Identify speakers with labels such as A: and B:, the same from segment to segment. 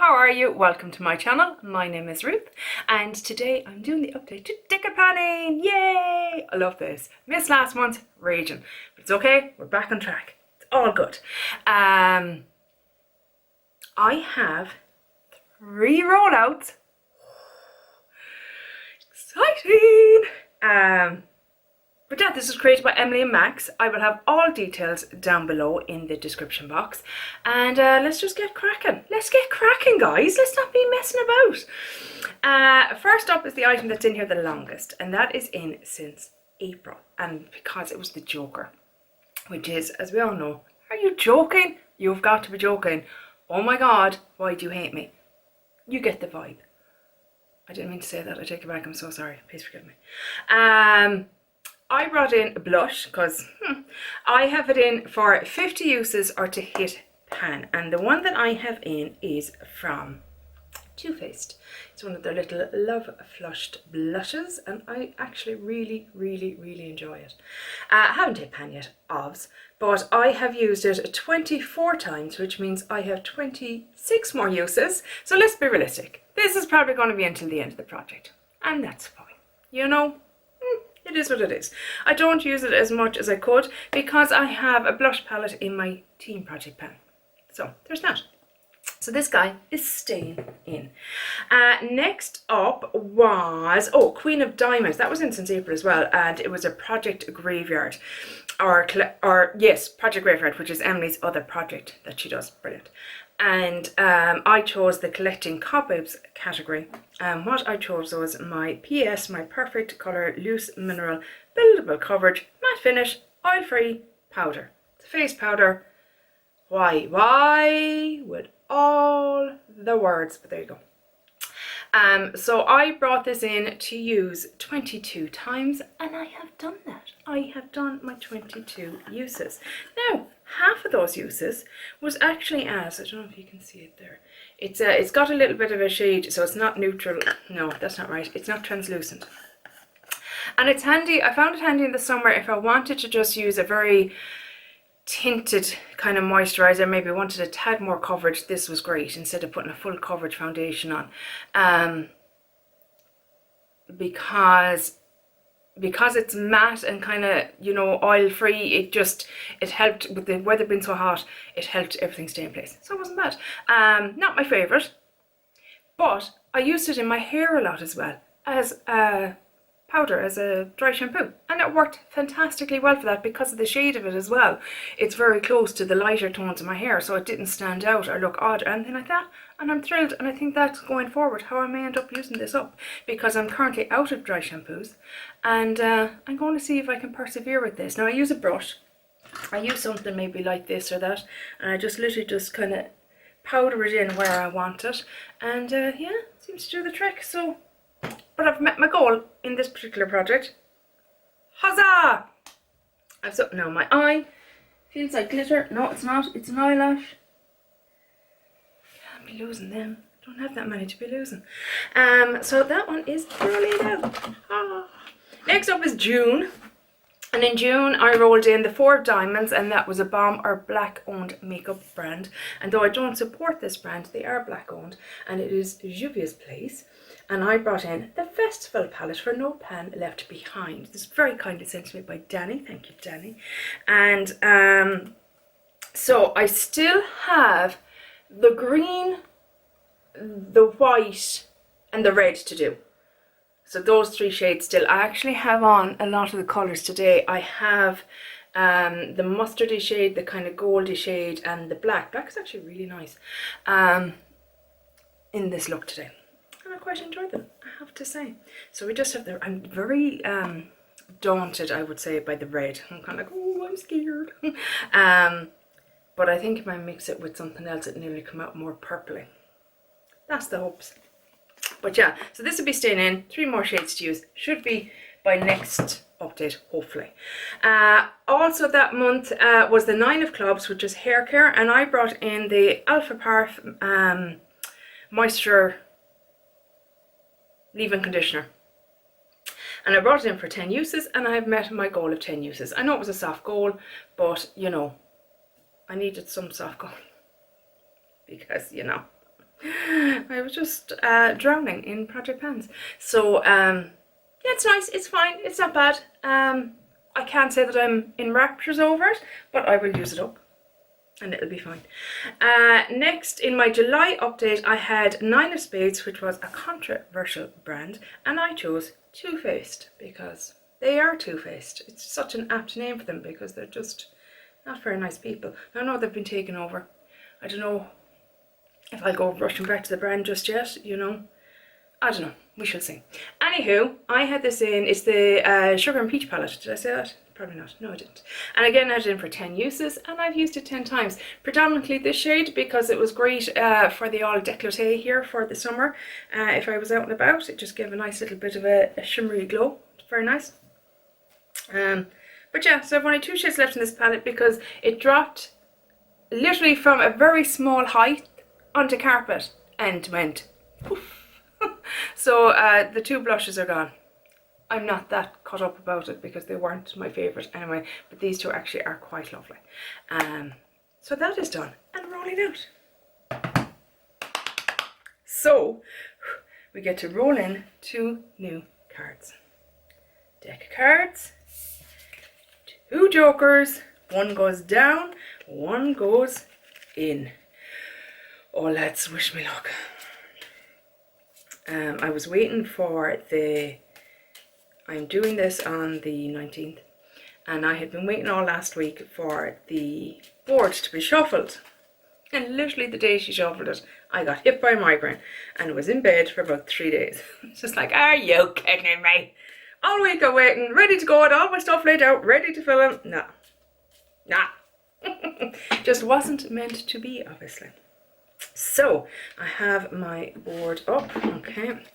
A: how are you? Welcome to my channel. My name is Ruth and today I'm doing the update to Dicker Panning. Yay! I love this. Missed last month, raging. But it's okay, we're back on track. It's all good. I have 3 rollouts. Exciting! But yeah, this is created by Emily and Max. I will have all details down below in the description box. And let's just get cracking. Let's get cracking, guys. Let's not be messing about. First up is the item that's in here the longest. And that is in since April. And because it was the Joker. Which is, as we all know, are you joking? You've got to be joking. Oh my God, why do you hate me? You get the vibe. I didn't mean to say that. I take it back. I'm so sorry. Please forgive me. I brought in a blush because I have it in for 50 uses or to hit pan, and the one that I have in is from Too Faced. It's one of their little Love Flushed blushes and I actually really enjoy it. I haven't hit pan yet, obvs, but I have used it 24 times, which means I have 26 more uses. So let's be realistic. This is probably going to be until the end of the project, and that's fine. You know, it is what it is. I don't use it as much as I could because I have a blush palette in my team project pan. So there's that. So this guy is staying in. Next up was, Queen of Diamonds. That was in since April as well, and it was a Project Graveyard. Yes, Project Graveyard, which is Emily's other project that she does. Brilliant. And I chose the Collecting Cobwebs category. What I chose was my PS, my Perfect Colour Loose Mineral Buildable Coverage Matte Finish Oil Free Powder. It's a face powder. Why? With all the words, but there you go. So I brought this in to use 22 times and I have done that. I have done my 22 uses. Now, half of those uses was actually as, I don't know if you can see it there. It's got a little bit of a shade, so it's not neutral. No, that's not right. It's not translucent. And it's handy, I found it handy in the summer if I wanted to just use a very tinted kind of moisturizer, maybe wanted a tad more coverage. This was great instead of putting a full coverage foundation on, because it's matte and kind of, you know, oil free. It helped with the weather being so hot. It helped everything stay in place, so it wasn't bad. Not my favorite, but I used it in my hair a lot as well as powder, as a dry shampoo, and it worked fantastically well for that because of the shade of it as well. It's very close to the lighter tones of my hair, so it didn't stand out or look odd or anything like that, and I'm thrilled. And I think that's going forward how I may end up using this up, because I'm currently out of dry shampoos and I'm going to see if I can persevere with this. Now I use a brush. I use something maybe like this or that, and I just literally just kind of powder it in where I want it, and yeah, it seems to do the trick. So but I've met my goal in this particular project. Huzzah! I've something on my eye. Feels like glitter. No, it's not. It's an eyelash. Can't be losing them. Don't have that many to be losing. So that one is brilliant out. Next up is June. And in June, I rolled in the 4 Diamonds, and that was a B.O.M.B or black-owned makeup brand. And though I don't support this brand, they are black-owned, and it is Juvia's place. And I brought in the Festival palette for No Pan Left Behind. This is very kindly sent to me by Danny. Thank you, Danny. And so I still have the green, the white, and the red to do. So those 3 shades still. I actually have on a lot of the colours today. I have the mustardy shade, the kind of goldy shade, and the black. Black is actually really nice in this look today. And I quite enjoyed them, I have to say. So we just have the, I'm very daunted, I would say, by the red. I'm kind of like, oh, I'm scared. But I think if I mix it with something else, it nearly come out more purpley. That's the hopes. But yeah, so this will be staying in. 3 more shades to use. Should be by next update, hopefully. Also that month was the 9 of Clubs, which is Haircare, and I brought in the Alfaparf Moisture Leave-In Conditioner. And I brought it in for 10 uses, and I have met my goal of 10 uses. I know it was a soft goal, but, you know, I needed some soft goal. Because, you know, I was just drowning in project pans. So yeah, it's nice, it's fine, it's not bad. I can't say that I'm in raptures over it, but I will use it up and it'll be fine. Next, in my July update, I had 9 of Spades, which was a controversial brand, and I chose Too Faced because they are two-faced. It's such an apt name for them because they're just not very nice people. I know they've been taken over. I don't know if I'll go rushing back to the brand just yet, you know. I don't know. We shall see. Anywho, I had this in, it's the Sugar and Peach palette. Did I say that? Probably not. No, I didn't. And again, I had it in for 10 uses and I've used it 10 times. Predominantly this shade because it was great for the all décolleté here for the summer. If I was out and about, it just gave a nice little bit of a shimmery glow. It's very nice. But yeah, so I've only 2 shades left in this palette because it dropped literally from a very small height onto carpet and went poof. So the 2 blushes are gone. I'm not that caught up about it because they weren't my favourite anyway, but these 2 actually are quite lovely. So that is done and rolling out. So we get to roll in 2 new cards. Deck of cards, 2 jokers, 1 goes down, 1 goes in. Oh lads, wish me luck. I was waiting for I'm doing this on the 19th and I had been waiting all last week for the board to be shuffled, and literally the day she shuffled it I got hit by a migraine and was in bed for about 3 days. It's just like, are you kidding me? All week I'm waiting, ready to go, and all my stuff laid out, ready to fill in. Nah. Just wasn't meant to be, obviously. So I have my board up. Okay, let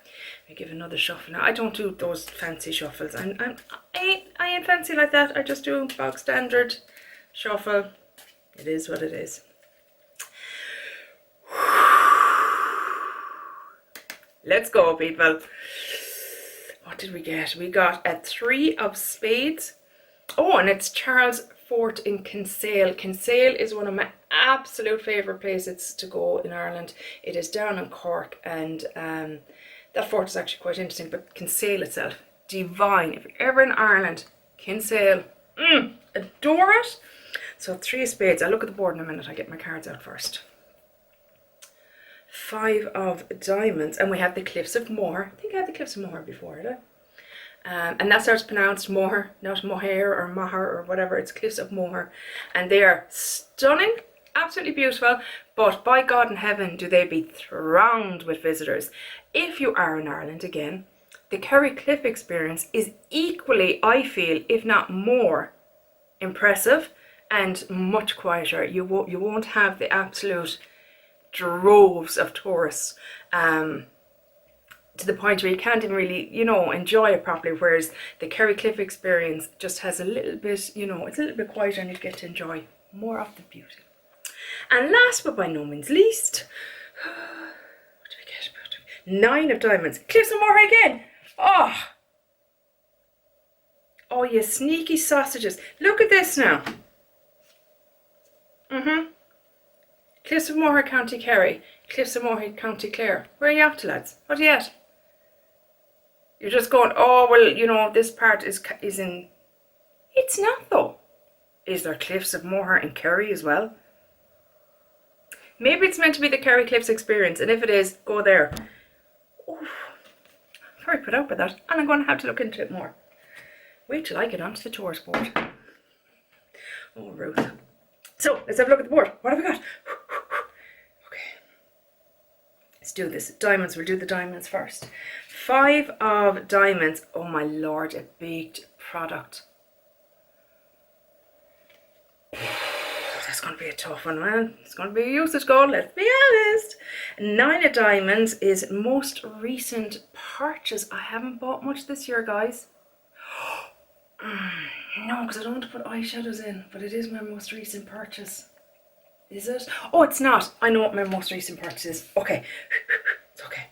A: me give another shuffle. Now I don't do those fancy shuffles. I ain't fancy like that. I just do bog standard shuffle. It is what it is. Let's go, people. What did we get? We got a 3 of Spades. Oh, and it's Charles Fort in Kinsale. Kinsale is one of my absolute favourite places to go in Ireland. It is down in Cork, and that fort is actually quite interesting, but Kinsale itself, divine. If you're ever in Ireland, Kinsale, adore it. So 3 of Spades. I'll look at the board in a minute. I'll get my cards out first. 5 of Diamonds, and we have the Cliffs of Moher. I think I had the Cliffs of Moher before, did I? And that's how it's pronounced, Moher, not Moher or Maher or whatever. It's Cliffs of Moher, and they are stunning, absolutely beautiful, but by God in heaven do they be thronged with visitors. If you are in Ireland again, the Kerry Cliff experience is equally, I feel, if not more impressive and much quieter. You won't have the absolute droves of tourists, to the point where you can't even really, you know, enjoy it properly, whereas the Kerry Cliff experience just has a little bit, you know, it's a little bit quieter and you get to enjoy more of the beauty. And last but by no means least, what do we get? 9 of Diamonds. Cliffs of Moher again. Oh, you sneaky sausages. Look at this now. Cliffs of Moher, County Kerry. Cliffs of Moher, County Clare. Where are you off to, lads? What are you at? You're just going, oh, well, you know, this part is in... It's not, though. Is there Cliffs of Moher in Kerry as well? Maybe it's meant to be the Kerry Cliffs experience, and if it is, go there. Oh, I'm very put out by that, and I'm going to have to look into it more. Wait till I get onto the tourist board. Oh, Ruth. So, let's have a look at the board. What have we got? Okay. Let's do this. Diamonds, we'll do the diamonds first. 5 of Diamonds. Oh my lord, a baked product. That's going to be a tough one, man. It's going to be a usage goal, let's be honest. 9 of Diamonds is most recent purchase. I haven't bought much this year, guys. No, because I don't want to put eyeshadows in, but it is my most recent purchase. Is it? Oh, it's not. I know what my most recent purchase is. Okay. It's okay.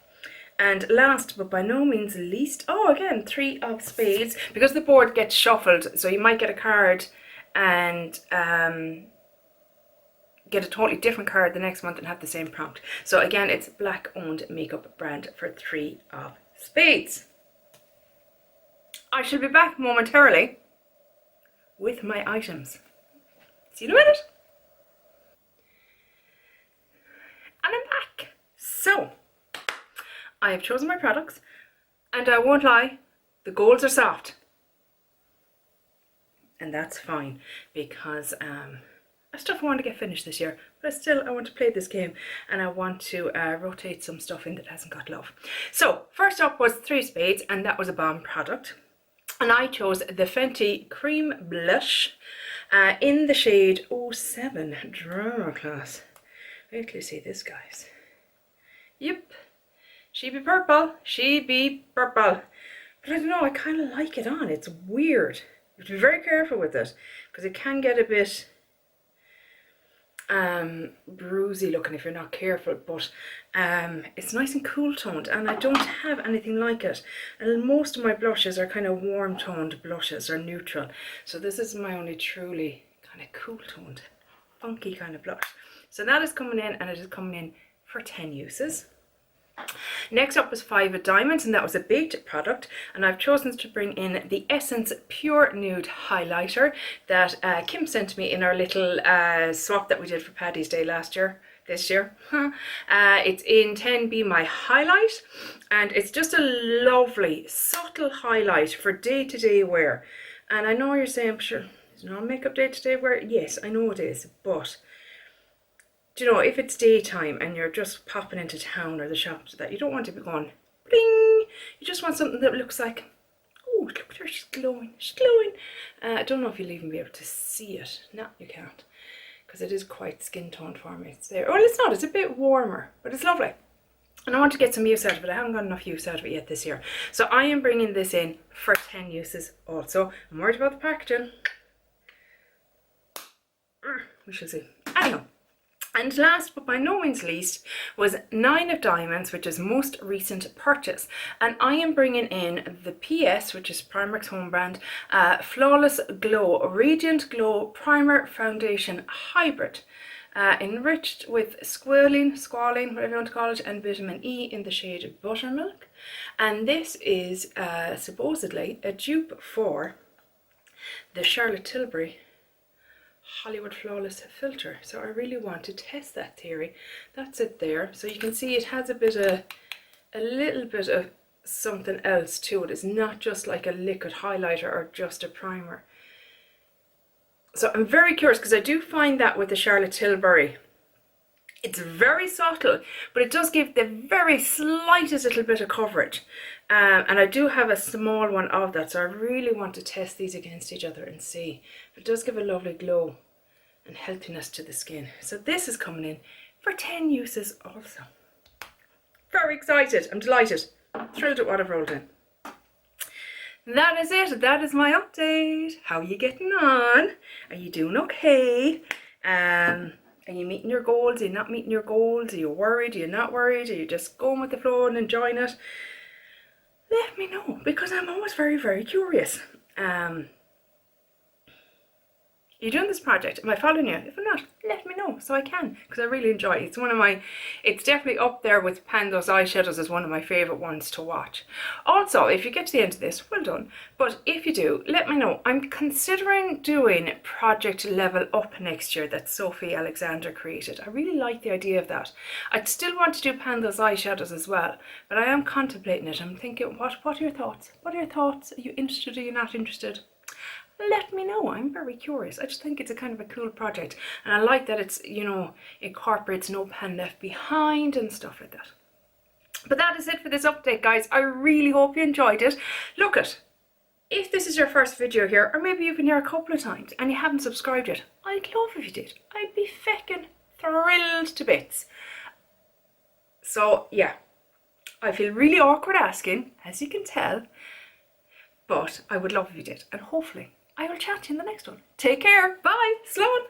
A: And last but by no means least, oh, again, 3 of Spades. Because the board gets shuffled, so you might get a card and get a totally different card the next month and have the same prompt. So again, it's black owned makeup brand for 3 of spades. I shall be back momentarily with my items. See you in a minute. And I'm back. So, I have chosen my products, and I won't lie, the golds are soft. And that's fine, because I stuff I want to get finished this year, but I want to play this game, and I want to rotate some stuff in that hasn't got love. So, first up was 3 spades, and that was a B.O.M.B product. And I chose the Fenty Cream Blush in the shade 07 Drama Class. Wait till you see this, guys. Yep, she be purple, she be purple. But I don't know, I kind of like it on. It's weird. You have to be very careful with it, because it can get a bit bruisey looking if you're not careful, but it's nice and cool toned, and I don't have anything like it. And most of my blushes are kind of warm toned blushes, or neutral, so this is my only truly kind of cool toned funky kind of blush. So that is coming in, and it is coming in for 10 uses. Next up was 5 of Diamonds, and that was a baked product, and I've chosen to bring in the Essence Pure Nude Highlighter that Kim sent me in our little swap that we did for Paddy's Day this year. It's in 10B My Highlight, and it's just a lovely subtle highlight for day-to-day wear. And I know you're saying, sure, it's not makeup day-to-day wear. Yes, I know it is, but do you know, if it's daytime and you're just popping into town or the shops, that you don't want to be going bling. You just want something that looks like, oh, look at her, she's glowing, she's glowing. I don't know if you'll even be able to see it. No, you can't, because it is quite skin toned for me. It's there. Well, it's not, it's a bit warmer, but it's lovely. And I want to get some use out of it. I haven't got enough use out of it yet this year. So I am bringing this in for 10 uses also. I'm worried about the packaging. We shall see. Anyhow. And last but by no means least was 9 of Diamonds, which is most recent purchase. And I am bringing in the PS, which is Primark's home brand, Flawless Glow Radiant Glow Primer Foundation Hybrid. Enriched with squalene, whatever you want to call it, and vitamin E in the shade Buttermilk. And this is supposedly a dupe for the Charlotte Tilbury Hollywood Flawless filter. So I really want to test that theory. That's it there. So you can see it has a little bit of something else to it. It's not just like a liquid highlighter or just a primer. So I'm very curious, because I do find that with the Charlotte Tilbury, it's very subtle, but it does give the very slightest little bit of coverage. And I do have a small one of that, so I really want to test these against each other and see. It does give a lovely glow and healthiness to the skin. So this is coming in for 10 uses also. Very excited. I'm delighted. Thrilled at what I've rolled in. That is it. That is my update. How are you getting on? Are you doing okay? Are you meeting your goals? Are you not meeting your goals? Are you worried? Are you not worried? Are you just going with the flow and enjoying it? Let me know, because I'm always very, very curious. Are you doing this project? Am I following you? If I'm not, let me know so I can, because I really enjoy it. It's definitely up there with Pando's eyeshadows as one of my favourite ones to watch. Also, if you get to the end of this, well done. But if you do, let me know. I'm considering doing Project Level Up next year that Sophie Alexander created. I really like the idea of that. I'd still want to do Pando's eyeshadows as well, but I am contemplating it. I'm thinking, what are your thoughts? What are your thoughts? Are you interested? Are you not interested? Let me know. I'm very curious. I just think it's a kind of a cool project, and I like that it's, you know, incorporates No Pan Left Behind and stuff like that. But that is it for this update, guys. I really hope you enjoyed it. Look it, if this is your first video here, or maybe you've been here a couple of times and you haven't subscribed yet, I'd love if you did. I'd be feckin' thrilled to bits. So yeah, I feel really awkward asking, as you can tell, but I would love if you did, and hopefully I will chat to you in the next one. Take care. Bye. Sloan.